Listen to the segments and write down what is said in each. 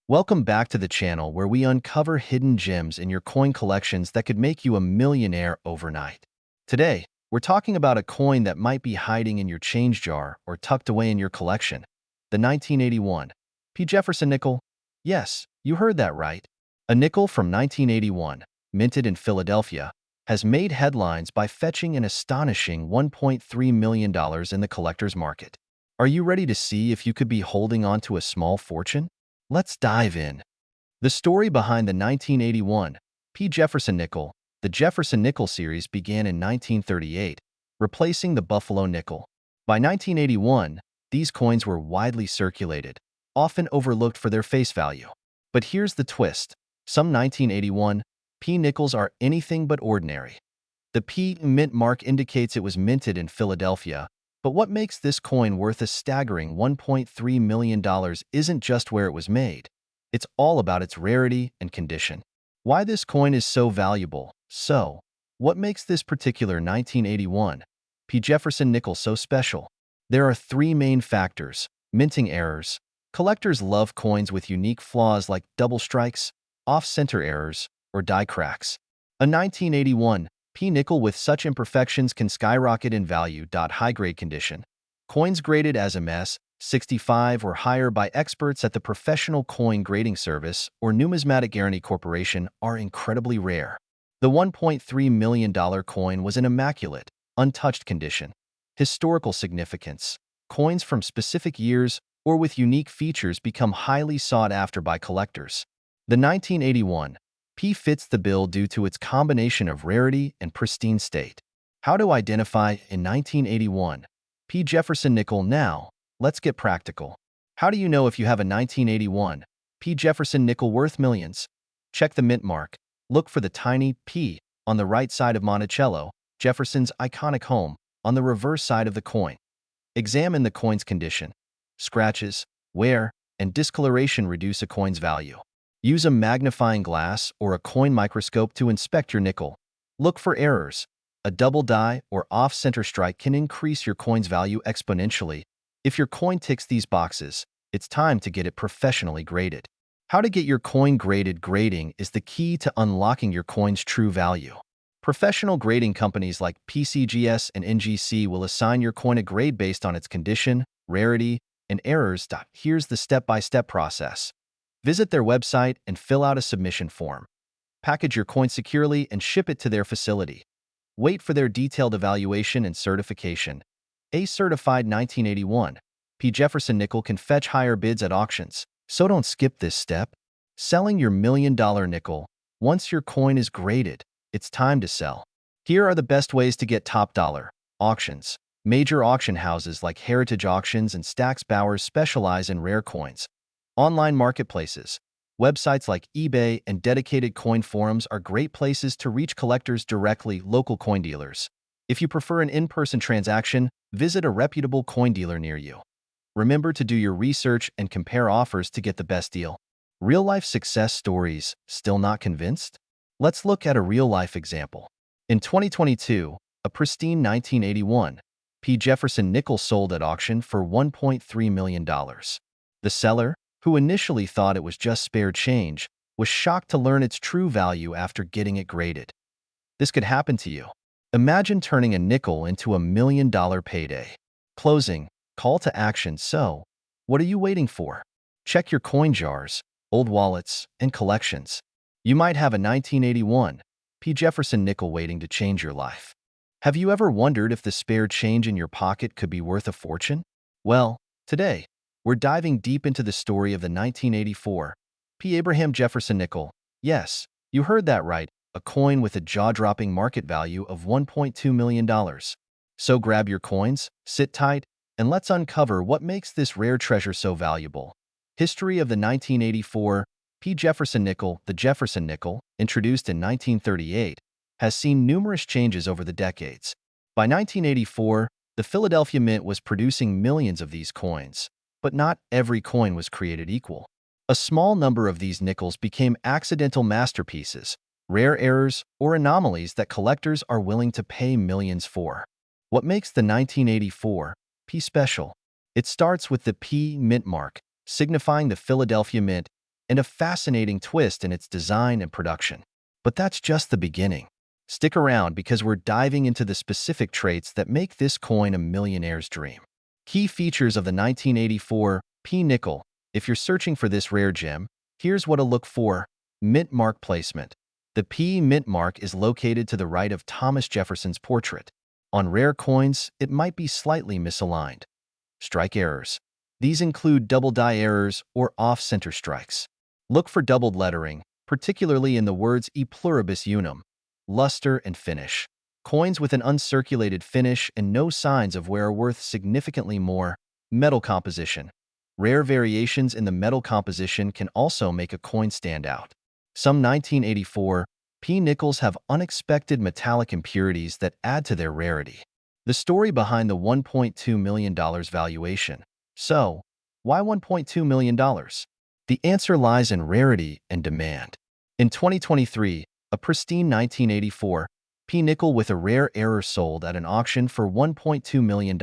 Welcome back to the channel where we uncover hidden gems in your coin collections that could make you a millionaire overnight. Today, we're talking about a coin that might be hiding in your change jar or tucked away in your collection. The 1981 P. Jefferson Nickel. Yes, you heard that right. A nickel from 1981, minted in Philadelphia, has made headlines by fetching an astonishing $1.3 million in the collector's market. Are you ready to see if you could be holding on to a small fortune? Let's dive in. The story behind the 1981 P. Jefferson Nickel. The Jefferson Nickel series began in 1938, replacing the Buffalo nickel. By 1981, these coins were widely circulated, often overlooked for their face value. But here's the twist. Some 1981 P. nickels are anything but ordinary. The P mint mark indicates it was minted in Philadelphia, but what makes this coin worth a staggering $1.3 million isn't just where it was made. It's all about its rarity and condition. Why this coin is so valuable. So, what makes this particular 1981 P. Jefferson nickel so special? There are three main factors: minting errors. Collectors love coins with unique flaws like double strikes, off-center errors, or die cracks. A 1981 P. nickel with such imperfections can skyrocket in value. High-grade condition. Coins graded as MS 65 or higher by experts at the Professional Coin Grading Service or Numismatic Guarantee Corporation are incredibly rare. The $1.3 million coin was in immaculate, untouched condition. Historical significance. Coins from specific years or with unique features become highly sought after by collectors. The 1981 P fits the bill due to its combination of rarity and pristine state. How to identify in 1981 P. Jefferson nickel? Now, let's get practical. How do you know if you have a 1981 P. Jefferson nickel worth millions? Check the mint mark. Look for the tiny P on the right side of Monticello, Jefferson's iconic home, on the reverse side of the coin. Examine the coin's condition. Scratches, wear, and discoloration reduce a coin's value. Use a magnifying glass or a coin microscope to inspect your nickel. Look for errors. A double die or off-center strike can increase your coin's value exponentially. If your coin ticks these boxes, it's time to get it professionally graded. How to get your coin graded? Grading is the key to unlocking your coin's true value. Professional grading companies like PCGS and NGC will assign your coin a grade based on its condition, rarity, and errors. Here's the step-by-step process. Visit their website and fill out a submission form. Package your coin securely and ship it to their facility. Wait for their detailed evaluation and certification. A certified 1981 P. Jefferson nickel can fetch higher bids at auctions, so don't skip this step. Selling your million-dollar nickel. Once your coin is graded, it's time to sell. Here are the best ways to get top dollar. Auctions. Major auction houses like Heritage Auctions and Stack's Bowers specialize in rare coins. Online marketplaces. Websites like eBay and dedicated coin forums are great places to reach collectors directly. Local coin dealers. If you prefer an in-person transaction, visit a reputable coin dealer near you. Remember to do your research and compare offers to get the best deal. Real-life success stories. Still not convinced? Let's look at a real-life example. In 2022, a pristine 1981 P. Jefferson nickel sold at auction for $1.3 million. The seller, who initially thought it was just spare change, was shocked to learn its true value after getting it graded. This could happen to you. Imagine turning a nickel into a million-dollar payday. Closing. Call to action. So, what are you waiting for? Check your coin jars, old wallets, and collections. You might have a 1981 P. Jefferson nickel waiting to change your life. Have you ever wondered if the spare change in your pocket could be worth a fortune? Well, today, we're diving deep into the story of the 1984 P. Abraham Jefferson nickel. Yes, you heard that right, a coin with a jaw-dropping market value of $1.2 million. So grab your coins, sit tight, and let's uncover what makes this rare treasure so valuable. History of the 1984 P. Jefferson nickel. The Jefferson nickel, introduced in 1938, has seen numerous changes over the decades. By 1984, the Philadelphia Mint was producing millions of these coins. But not every coin was created equal. A small number of these nickels became accidental masterpieces, rare errors, or anomalies that collectors are willing to pay millions for. What makes the 1984 P special? It starts with the P mint mark, signifying the Philadelphia Mint. and a fascinating twist in its design and production. But that's just the beginning. Stick around because we're diving into the specific traits that make this coin a millionaire's dream. Key features of the 1984 P nickel. If you're searching for this rare gem, here's what to look for. Mint mark placement. The P mint mark is located to the right of Thomas Jefferson's portrait. On rare coins, it might be slightly misaligned. Strike errors. These include double die errors or off-center strikes. Look for doubled lettering, particularly in the words e pluribus unum. Luster and finish. Coins with an uncirculated finish and no signs of wear are worth significantly more. Metal composition. Rare variations in the metal composition can also make a coin stand out. Some 1984 P nickels have unexpected metallic impurities that add to their rarity. The story behind the $1.2 million valuation. So, why $1.2 million? The answer lies in rarity and demand. In 2023, a pristine 1984 P nickel with a rare error sold at an auction for $1.2 million,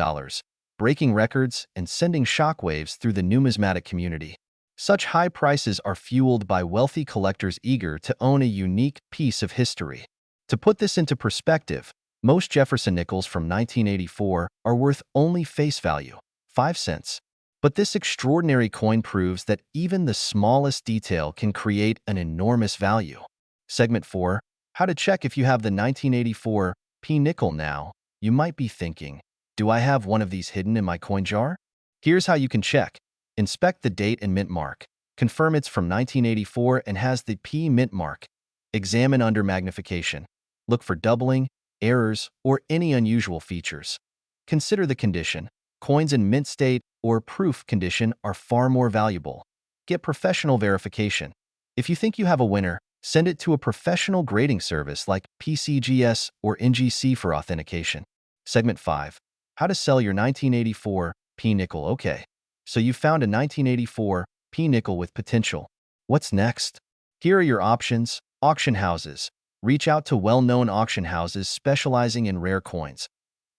breaking records and sending shockwaves through the numismatic community. Such high prices are fueled by wealthy collectors eager to own a unique piece of history. To put this into perspective, most Jefferson nickels from 1984 are worth only face value, 5 cents. But this extraordinary coin proves that even the smallest detail can create an enormous value. Segment 4. How to check if you have the 1984 P nickel now. You might be thinking, do I have one of these hidden in my coin jar? Here's how you can check. Inspect the date and mint mark. Confirm it's from 1984 and has the P mint mark. Examine under magnification. Look for doubling, errors, or any unusual features. Consider the condition. Coins in mint state or proof condition are far more valuable. Get professional verification. If you think you have a winner, send it to a professional grading service like PCGS or NGC for authentication. Segment 5. How to sell your 1984 P nickel. Okay, so you found a 1984 P nickel with potential. What's next? Here are your options. Auction houses. Reach out to well-known auction houses specializing in rare coins.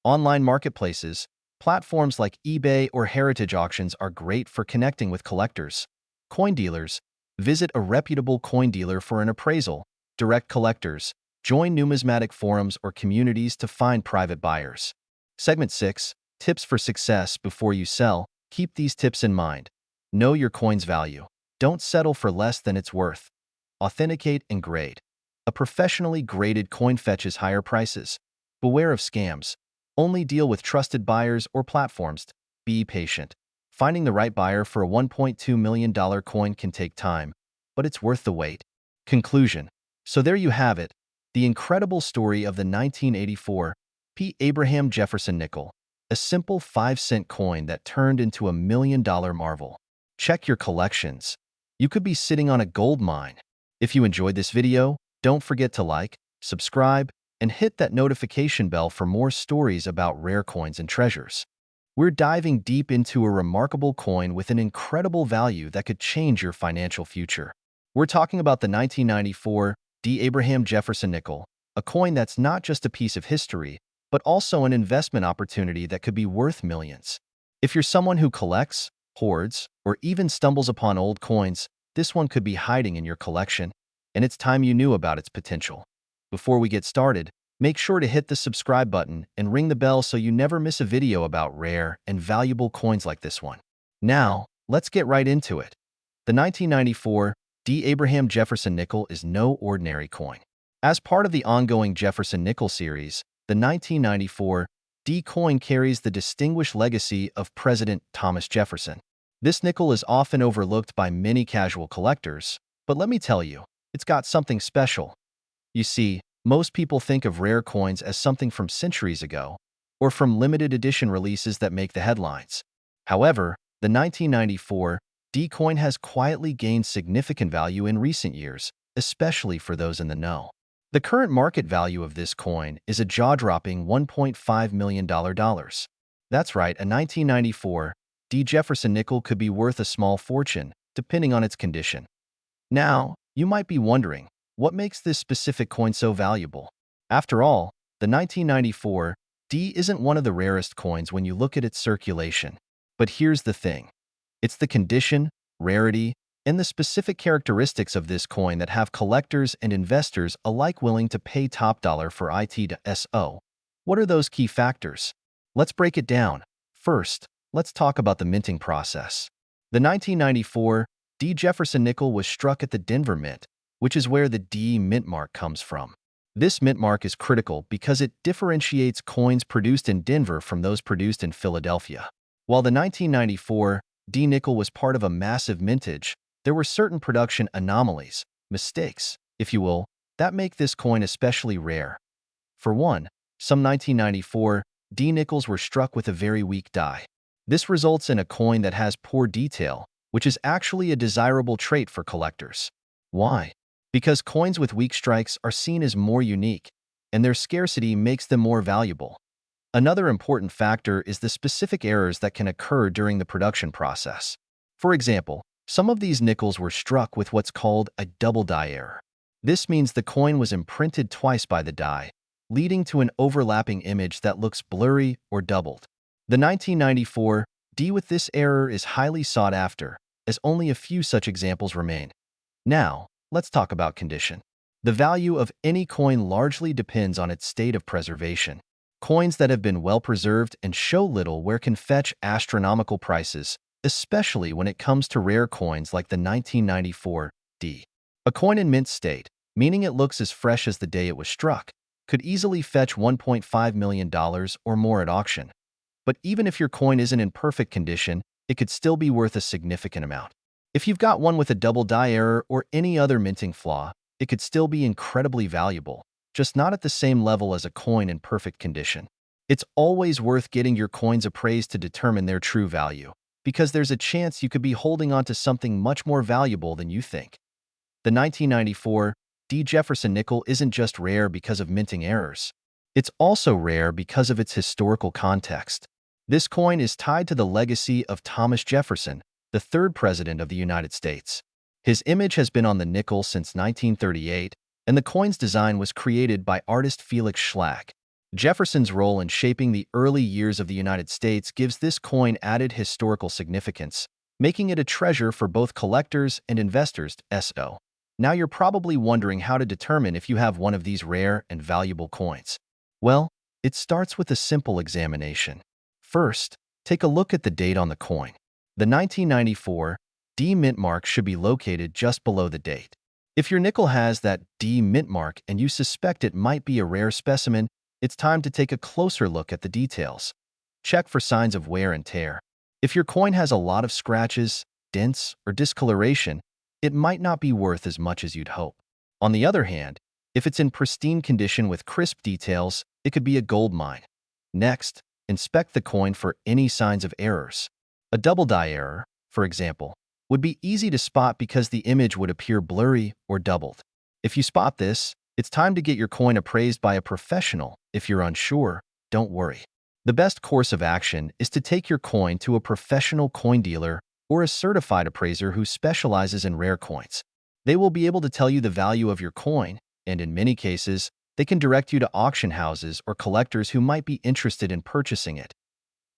Online marketplaces. Platforms like eBay or Heritage Auctions are great for connecting with collectors. Coin dealers. Visit a reputable coin dealer for an appraisal. Direct collectors. Join numismatic forums or communities to find private buyers. Segment 6. Tips for success before you sell. Keep these tips in mind. Know your coin's value. Don't settle for less than it's worth. Authenticate and grade. A professionally graded coin fetches higher prices. Beware of scams. Only deal with trusted buyers or platforms. Be patient. Finding the right buyer for a $1.2 million coin can take time, but it's worth the wait. Conclusion. So there you have it, the incredible story of the 1984 P. Abraham Jefferson nickel, a simple 5-cent coin that turned into a $1 million marvel. Check your collections. You could be sitting on a gold mine. If you enjoyed this video, don't forget to like, subscribe, and hit that notification bell for more stories about rare coins and treasures. We're diving deep into a remarkable coin with an incredible value that could change your financial future. We're talking about the 1994 D. Abraham Jefferson nickel, a coin that's not just a piece of history, but also an investment opportunity that could be worth millions. If you're someone who collects, hoards, or even stumbles upon old coins, this one could be hiding in your collection, and it's time you knew about its potential. Before we get started, make sure to hit the subscribe button and ring the bell so you never miss a video about rare and valuable coins like this one. Now, let's get right into it. The 1994 D. Abraham Jefferson nickel is no ordinary coin. As part of the ongoing Jefferson Nickel series, the 1994 D coin carries the distinguished legacy of President Thomas Jefferson. This nickel is often overlooked by many casual collectors, but let me tell you, it's got something special. You see, most people think of rare coins as something from centuries ago, or from limited edition releases that make the headlines. However, the 1994 D coin has quietly gained significant value in recent years, especially for those in the know. The current market value of this coin is a jaw-dropping $1.5 million. That's right, a 1994 D Jefferson nickel could be worth a small fortune, depending on its condition. Now, you might be wondering, what makes this specific coin so valuable? After all, the 1994 D isn't one of the rarest coins when you look at its circulation. But here's the thing. It's the condition, rarity, and the specific characteristics of this coin that have collectors and investors alike willing to pay top dollar for it to so. What are those key factors? Let's break it down. First, let's talk about the minting process. The 1994 D. Jefferson Nickel was struck at the Denver Mint, which is where the D mint mark comes from. This mint mark is critical because it differentiates coins produced in Denver from those produced in Philadelphia. While the 1994 D nickel was part of a massive mintage, there were certain production anomalies, mistakes, if you will, that make this coin especially rare. For one, some 1994 D nickels were struck with a very weak die. This results in a coin that has poor detail, which is actually a desirable trait for collectors. Why? Because coins with weak strikes are seen as more unique, and their scarcity makes them more valuable. Another important factor is the specific errors that can occur during the production process. For example, some of these nickels were struck with what's called a double die error. This means the coin was imprinted twice by the die, leading to an overlapping image that looks blurry or doubled. The 1994 D with this error is highly sought after, as only a few such examples remain. Now, let's talk about condition. The value of any coin largely depends on its state of preservation. Coins that have been well preserved and show little wear can fetch astronomical prices, especially when it comes to rare coins like the 1994 D. A coin in mint state, meaning it looks as fresh as the day it was struck, could easily fetch $1.5 million or more at auction. But even if your coin isn't in perfect condition, it could still be worth a significant amount. If you've got one with a double die error or any other minting flaw, it could still be incredibly valuable, just not at the same level as a coin in perfect condition. It's always worth getting your coins appraised to determine their true value, because there's a chance you could be holding on to something much more valuable than you think. The 1994 D. Jefferson Nickel isn't just rare because of minting errors. It's also rare because of its historical context. This coin is tied to the legacy of Thomas Jefferson, the third president of the United States. His image has been on the nickel since 1938, and the coin's design was created by artist Felix Schlag. Jefferson's role in shaping the early years of the United States gives this coin added historical significance, making it a treasure for both collectors and investors. So, now you're probably wondering how to determine if you have one of these rare and valuable coins. Well, it starts with a simple examination. First, take a look at the date on the coin. The 1994 D mint mark should be located just below the date. If your nickel has that D mint mark and you suspect it might be a rare specimen, it's time to take a closer look at the details. Check for signs of wear and tear. If your coin has a lot of scratches, dents, or discoloration, it might not be worth as much as you'd hope. On the other hand, if it's in pristine condition with crisp details, it could be a gold mine. Next, inspect the coin for any signs of errors. A double die error, for example, would be easy to spot because the image would appear blurry or doubled. If you spot this, it's time to get your coin appraised by a professional. If you're unsure, don't worry. The best course of action is to take your coin to a professional coin dealer or a certified appraiser who specializes in rare coins. They will be able to tell you the value of your coin, and in many cases, they can direct you to auction houses or collectors who might be interested in purchasing it.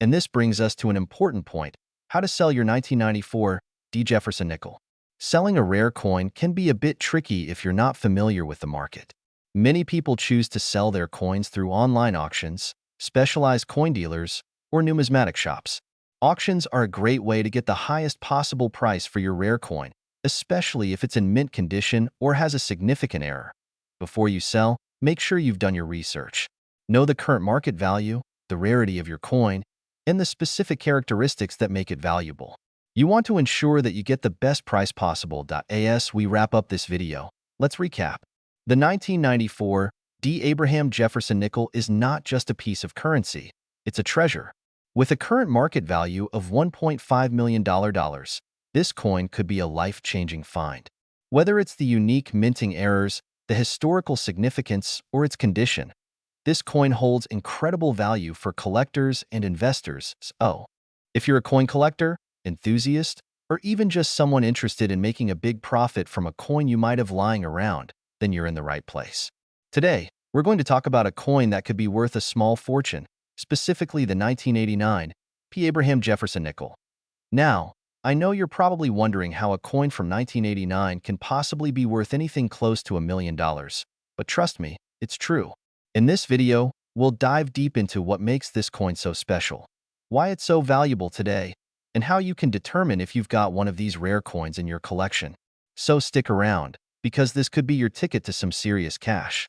And this brings us to an important point: how to sell your 1994 D. Jefferson Nickel. Selling a rare coin can be a bit tricky if you're not familiar with the market. Many people choose to sell their coins through online auctions, specialized coin dealers, or numismatic shops. Auctions are a great way to get the highest possible price for your rare coin, especially if it's in mint condition or has a significant error. Before you sell, make sure you've done your research. Know the current market value, the rarity of your coin, and the specific characteristics that make it valuable. You want to ensure that you get the best price possible. As we wrap up this video, let's recap. The 1994 D. Abraham Jefferson Nickel is not just a piece of currency, it's a treasure. With a current market value of $1.5 million, this coin could be a life-changing find. Whether it's the unique minting errors, the historical significance, or its condition, this coin holds incredible value for collectors and investors. So, if you're a coin collector, enthusiast, or even just someone interested in making a big profit from a coin you might have lying around, then you're in the right place. Today, we're going to talk about a coin that could be worth a small fortune, specifically the 1989 P. Abraham Jefferson Nickel. Now, I know you're probably wondering how a coin from 1989 can possibly be worth anything close to $1 million, but trust me, it's true. In this video, we'll dive deep into what makes this coin so special, why it's so valuable today, and how you can determine if you've got one of these rare coins in your collection. So stick around, because this could be your ticket to some serious cash.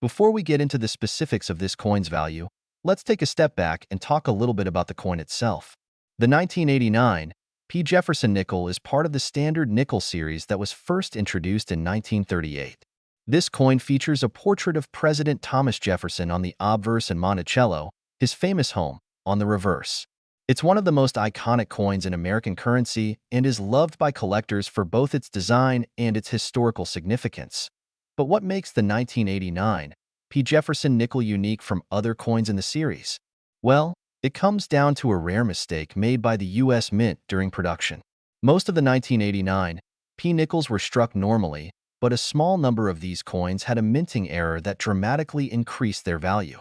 Before we get into the specifics of this coin's value, let's take a step back and talk a little bit about the coin itself. The 1989 P. Jefferson Nickel is part of the standard nickel series that was first introduced in 1938. This coin features a portrait of President Thomas Jefferson on the obverse and Monticello, his famous home, on the reverse. It's one of the most iconic coins in American currency and is loved by collectors for both its design and its historical significance. But what makes the 1989 P. Jefferson Nickel unique from other coins in the series? Well, it comes down to a rare mistake made by the U.S. Mint during production. Most of the 1989 P. nickels were struck normally, but a small number of these coins had a minting error that dramatically increased their value.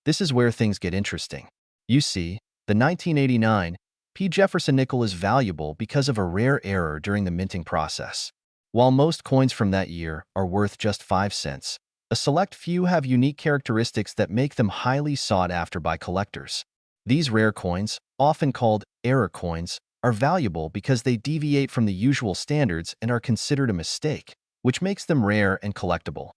This is where things get interesting. You see, the 1989 P. Jefferson Nickel is valuable because of a rare error during the minting process. While most coins from that year are worth just 5 cents, a select few have unique characteristics that make them highly sought after by collectors. These rare coins, often called error coins, are valuable because they deviate from the usual standards and are considered a mistake, which makes them rare and collectible.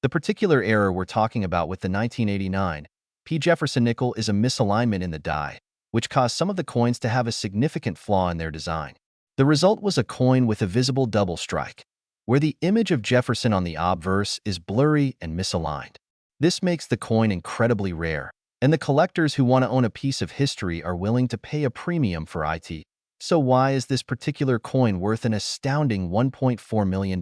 The particular error we're talking about with the 1989 P. Jefferson Nickel is a misalignment in the die, which caused some of the coins to have a significant flaw in their design. The result was a coin with a visible double strike, where the image of Jefferson on the obverse is blurry and misaligned. This makes the coin incredibly rare, and the collectors who want to own a piece of history are willing to pay a premium for it. So why is this particular coin worth an astounding $1.4 million?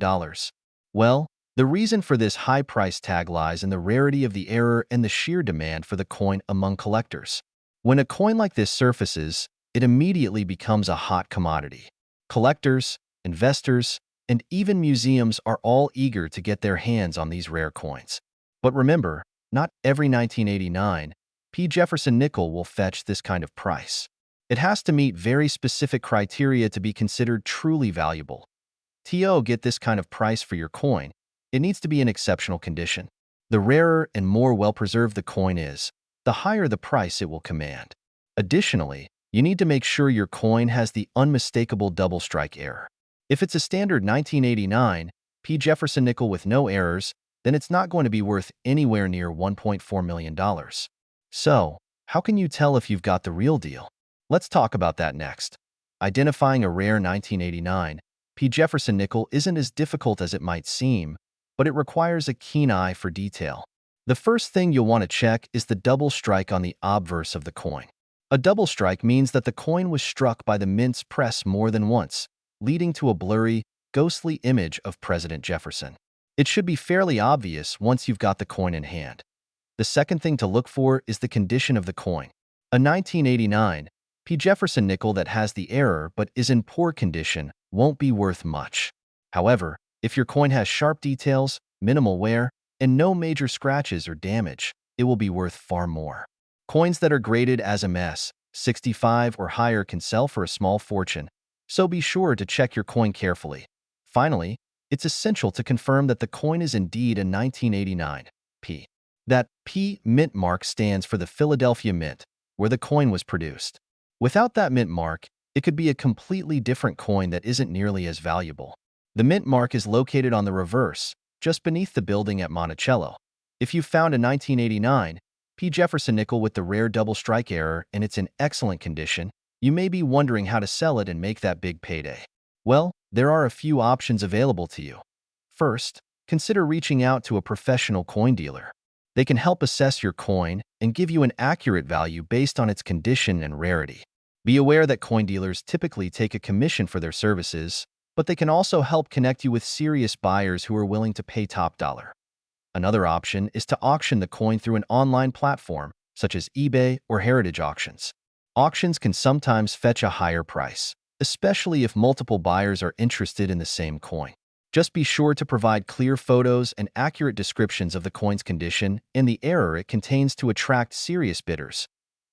Well, the reason for this high price tag lies in the rarity of the error and the sheer demand for the coin among collectors. When a coin like this surfaces, it immediately becomes a hot commodity. Collectors, investors, and even museums are all eager to get their hands on these rare coins. But remember, not every 1989 P. Jefferson Nickel will fetch this kind of price. It has to meet very specific criteria to be considered truly valuable. To get this kind of price for your coin, it needs to be in exceptional condition. The rarer and more well-preserved the coin is, the higher the price it will command. Additionally, you need to make sure your coin has the unmistakable double strike error. If it's a standard 1989 P. Jefferson Nickel with no errors, then it's not going to be worth anywhere near $1.4 million. So, how can you tell if you've got the real deal? Let's talk about that next. Identifying a rare 1989 P. Jefferson Nickel isn't as difficult as it might seem, but it requires a keen eye for detail. The first thing you'll want to check is the double strike on the obverse of the coin. A double strike means that the coin was struck by the mint's press more than once, leading to a blurry, ghostly image of President Jefferson. It should be fairly obvious once you've got the coin in hand. The second thing to look for is the condition of the coin. A 1989 P. Jefferson Nickel that has the error but is in poor condition won't be worth much. However, if your coin has sharp details, minimal wear, and no major scratches or damage, it will be worth far more. Coins that are graded as MS 65 or higher can sell for a small fortune, so be sure to check your coin carefully. Finally, it's essential to confirm that the coin is indeed a 1989 P. That P mint mark stands for the Philadelphia Mint, where the coin was produced. Without that mint mark, it could be a completely different coin that isn't nearly as valuable. The mint mark is located on the reverse, just beneath the building at Monticello. If you found a 1989 P. Jefferson Nickel with the rare double strike error and it's in excellent condition, you may be wondering how to sell it and make that big payday. Well, there are a few options available to you. First, consider reaching out to a professional coin dealer. They can help assess your coin and give you an accurate value based on its condition and rarity. Be aware that coin dealers typically take a commission for their services, but they can also help connect you with serious buyers who are willing to pay top dollar. Another option is to auction the coin through an online platform, such as eBay or Heritage Auctions. Auctions can sometimes fetch a higher price, especially if multiple buyers are interested in the same coin. Just be sure to provide clear photos and accurate descriptions of the coin's condition and the error it contains to attract serious bidders.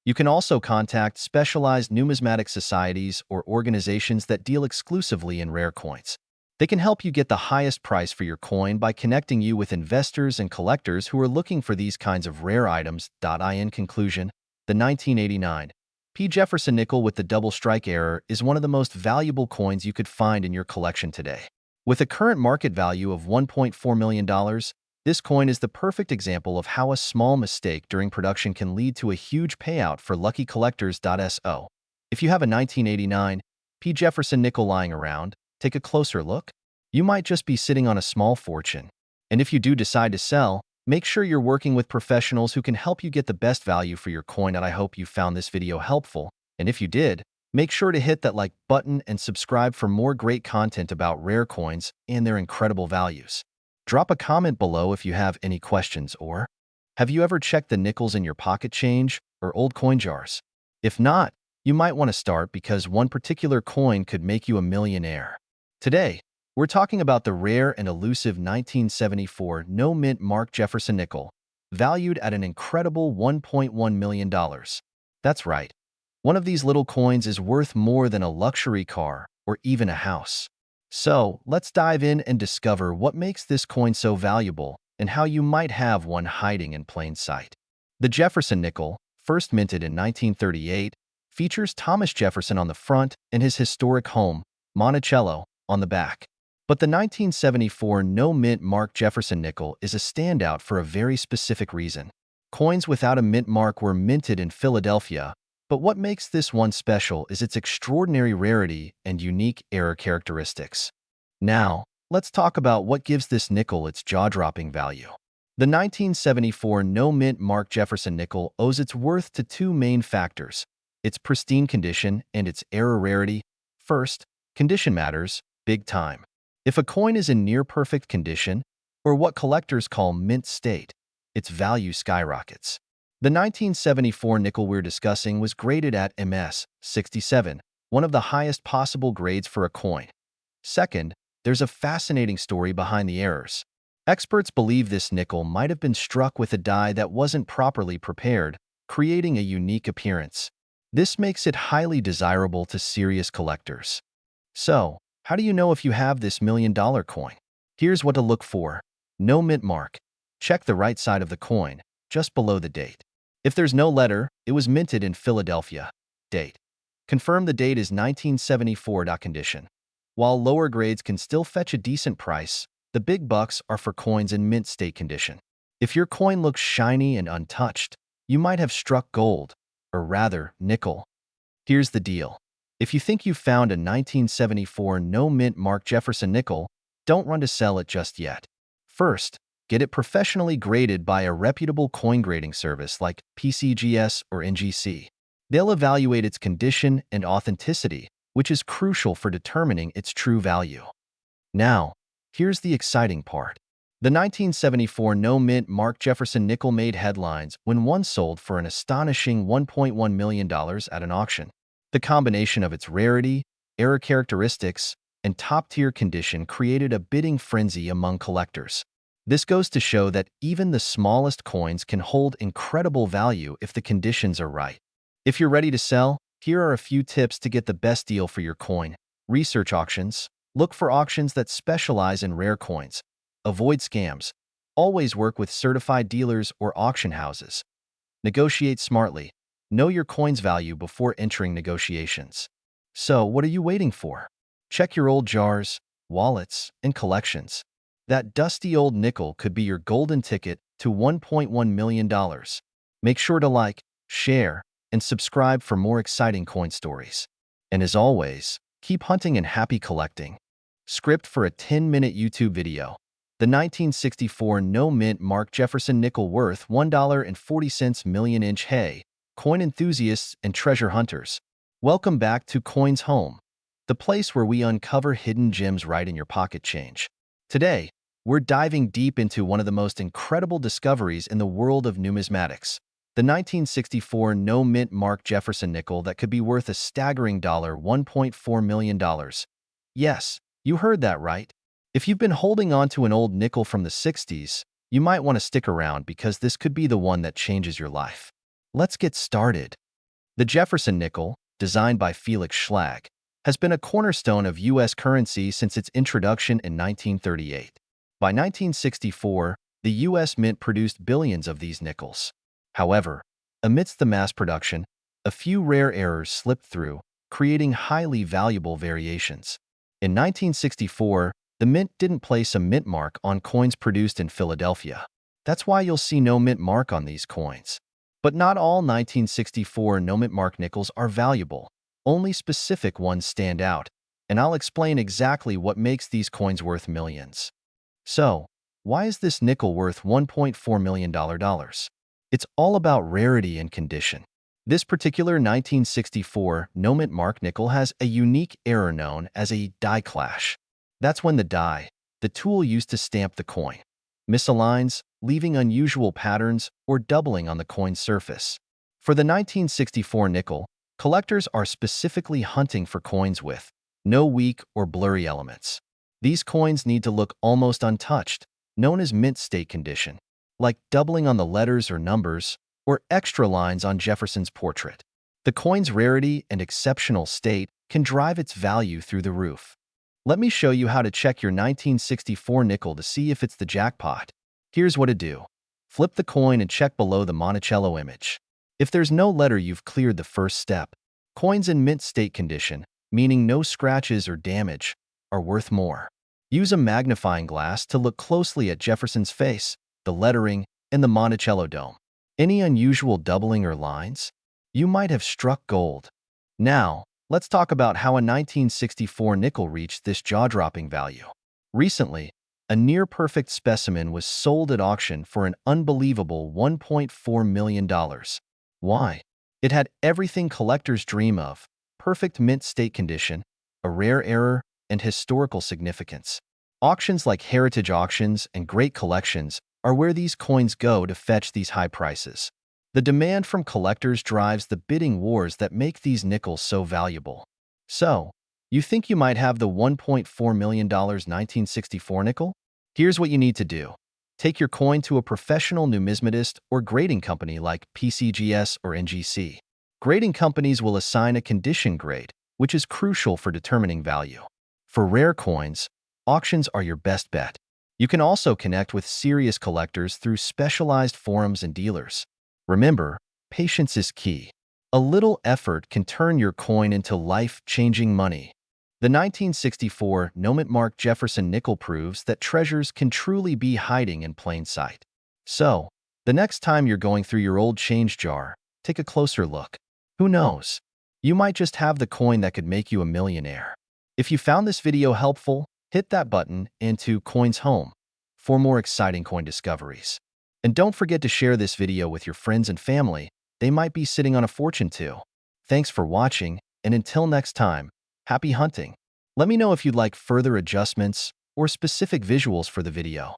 You can also contact specialized numismatic societies or organizations that deal exclusively in rare coins. They can help you get the highest price for your coin by connecting you with investors and collectors who are looking for these kinds of rare items. In conclusion, the 1989 P. Jefferson nickel with the double strike error is one of the most valuable coins you could find in your collection today. With a current market value of $1.4 million, this coin is the perfect example of how a small mistake during production can lead to a huge payout for lucky collectors. If you have a 1989 P. Jefferson nickel lying around, take a closer look. You might just be sitting on a small fortune. And if you do decide to sell, make sure you're working with professionals who can help you get the best value for your coin. And I hope you found this video helpful. And if you did, make sure to hit that like button and subscribe for more great content about rare coins and their incredible values. Drop a comment below if you have any questions, or have you ever checked the nickels in your pocket change or old coin jars? If not, you might want to start, because one particular coin could make you a millionaire. Today, we're talking about the rare and elusive 1974 no-mint Mark Jefferson nickel, valued at an incredible $1.1 million. That's right. One of these little coins is worth more than a luxury car or even a house. So, let's dive in and discover what makes this coin so valuable and how you might have one hiding in plain sight. The Jefferson nickel, first minted in 1938, features Thomas Jefferson on the front and his historic home, Monticello, on the back. But the 1974 no-mint Mark Jefferson nickel is a standout for a very specific reason. Coins without a mint mark were minted in Philadelphia, but what makes this one special is its extraordinary rarity and unique error characteristics. Now, let's talk about what gives this nickel its jaw-dropping value. The 1974 no-mint Mark Jefferson nickel owes its worth to two main factors: its pristine condition and its error rarity. First, condition matters big time. If a coin is in near-perfect condition, or what collectors call mint state, its value skyrockets. The 1974 nickel we're discussing was graded at MS 67, one of the highest possible grades for a coin. Second, there's a fascinating story behind the errors. Experts believe this nickel might have been struck with a die that wasn't properly prepared, creating a unique appearance. This makes it highly desirable to serious collectors. So, how do you know if you have this million-dollar coin? Here's what to look for. No mint mark. Check the right side of the coin, just below the date. If there's no letter, it was minted in Philadelphia. Date. Confirm the date is 1974. Condition. While lower grades can still fetch a decent price, the big bucks are for coins in mint state condition. If your coin looks shiny and untouched, you might have struck gold, or rather, nickel. Here's the deal. If you think you've found a 1974 no-mint Mark Jefferson nickel, don't run to sell it just yet. First, get it professionally graded by a reputable coin grading service like PCGS or NGC. They'll evaluate its condition and authenticity, which is crucial for determining its true value. Now, here's the exciting part. The 1974 no-mint Mark Jefferson nickel made headlines when one sold for an astonishing $1.1 million at an auction. The combination of its rarity, error characteristics, and top-tier condition created a bidding frenzy among collectors. This goes to show that even the smallest coins can hold incredible value if the conditions are right. If you're ready to sell, here are a few tips to get the best deal for your coin. Research auctions. Look for auctions that specialize in rare coins. Avoid scams. Always work with certified dealers or auction houses. Negotiate smartly. Know your coin's value before entering negotiations. So, what are you waiting for? Check your old jars, wallets, and collections. That dusty old nickel could be your golden ticket to $1.1 million. Make sure to like, share, and subscribe for more exciting coin stories. And as always, keep hunting and happy collecting. Script for a 10-minute YouTube video. The 1964 no-mint Mark Jefferson nickel worth $1.40 million. Hey, coin enthusiasts and treasure hunters. Welcome back to Coin's Home, the place where we uncover hidden gems right in your pocket change. Today, we're diving deep into one of the most incredible discoveries in the world of numismatics, the 1964 no-mint Mark Jefferson nickel that could be worth a staggering $1.4 million. Yes, you heard that right. If you've been holding on to an old nickel from the 60s, you might want to stick around, because this could be the one that changes your life. Let's get started. The Jefferson nickel, designed by Felix Schlag, has been a cornerstone of U.S. currency since its introduction in 1938. By 1964, the U.S. Mint produced billions of these nickels. However, amidst the mass production, a few rare errors slipped through, creating highly valuable variations. In 1964, the Mint didn't place a mint mark on coins produced in Philadelphia. That's why you'll see no mint mark on these coins. But not all 1964 no mint mark nickels are valuable. Only specific ones stand out, and I'll explain exactly what makes these coins worth millions. So, why is this nickel worth $1.4 million? It's all about rarity and condition. This particular 1964 no mint mark nickel has a unique error known as a die clash. That's when the die, the tool used to stamp the coin, misaligns, leaving unusual patterns or doubling on the coin's surface. For the 1964 nickel, collectors are specifically hunting for coins with no weak or blurry elements. These coins need to look almost untouched, known as mint state condition, like doubling on the letters or numbers, or extra lines on Jefferson's portrait. The coin's rarity and exceptional state can drive its value through the roof. Let me show you how to check your 1964 nickel to see if it's the jackpot. Here's what to do. Flip the coin and check below the Monticello image. If there's no letter, you've cleared the first step. Coins in mint state condition, meaning no scratches or damage, are worth more. Use a magnifying glass to look closely at Jefferson's face, the lettering, and the Monticello dome. Any unusual doubling or lines? You might have struck gold. Now, let's talk about how a 1964 nickel reached this jaw-dropping value. Recently, a near-perfect specimen was sold at auction for an unbelievable $1.4 million. Why? It had everything collectors dream of: perfect mint state condition, a rare error, and historical significance. Auctions like heritage auctions and great collections are where these coins go to fetch these high prices. The demand from collectors drives the bidding wars that make these nickels so valuable. So, you think you might have the $1.4 million 1964 nickel? Here's what you need to do. Take your coin to a professional numismatist or grading company like PCGS or NGC. Grading companies will assign a condition grade, which is crucial for determining value. For rare coins, auctions are your best bet. You can also connect with serious collectors through specialized forums and dealers. Remember, patience is key. A little effort can turn your coin into life-changing money. The 1964 no mint mark Jefferson nickel proves that treasures can truly be hiding in plain sight. So, the next time you're going through your old change jar, take a closer look. Who knows? You might just have the coin that could make you a millionaire. If you found this video helpful, hit that button and to Coins Home for more exciting coin discoveries. And don't forget to share this video with your friends and family. They might be sitting on a fortune too. Thanks for watching, and until next time, happy hunting. Let me know if you'd like further adjustments or specific visuals for the video.